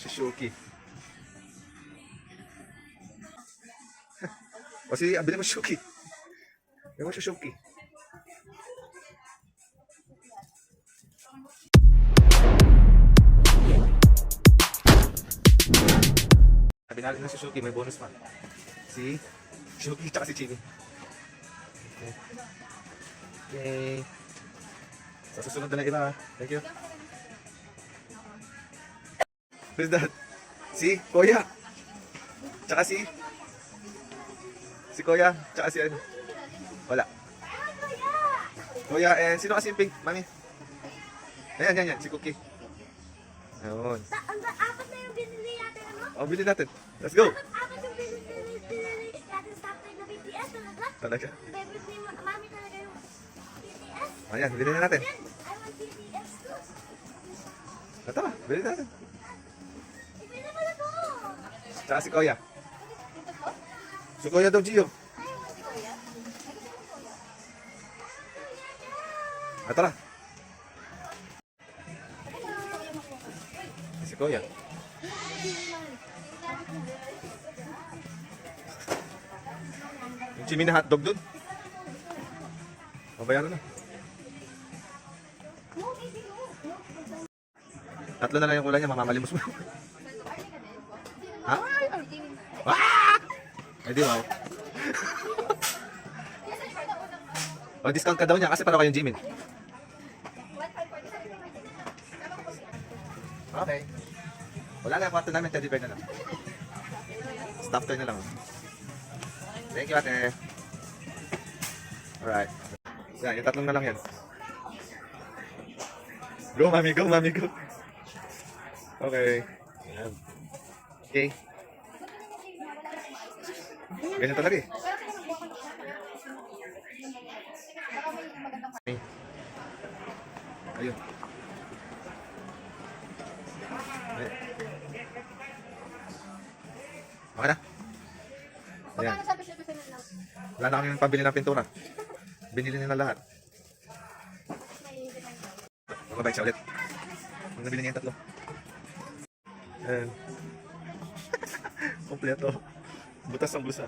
Si Shuki. O si, bilhin mo si Shuki. Bilhin mo si Shuki. Binali na si Shuki, may bonus pa. Si Shuki tsaka si Chini. Okay. Okay. Sa susunod na lang iba. Thank you. Who's that? Si Kuya. Tsaka si Kuya. Tsaka si ano? Wala. Kuya, and sino kasi yung pink, mami? Ayan, si Cookie. Ayun. Apat na yung binili natin, ano? O, bilhin natin. Let's go! Apat yung binili natin sa atin na BTS, talaga? Talaga? Favorite ni Mami talaga yung BTS. Ayan, bilhin na natin. I want BTS too. Ito ba? Bilhin natin. Ibili mo na to. Tsaka si Kuya. Si Kuya daw, Gio. I want Kuya. Tara. Si Kuya. Yung chimi na hotdog dun. Mabayaran na. Tatlo na lang yung kulay niya, mamamalimos mo. Ha? Ah! Ay, di ba? O, discount ka daw niya kasi para kayong Jimin. Okay. Wala na, kwarto namin, teddy bear na lang. Stop toy na lang. Thank you, ate. Alright. Yan, yung tatlong na lang yan. Go, mami, go, mami, go. Okay. Yan. Okay. Ganyan talaga eh. Ayun. Ayun. Okay na. Ayan. Wala na kami pambili ng pintura. Binili nila lahat. Magbabayad siya ulit. Kung nabili niya yung tatlo. Ayan. Kompleto. Butas ang busa.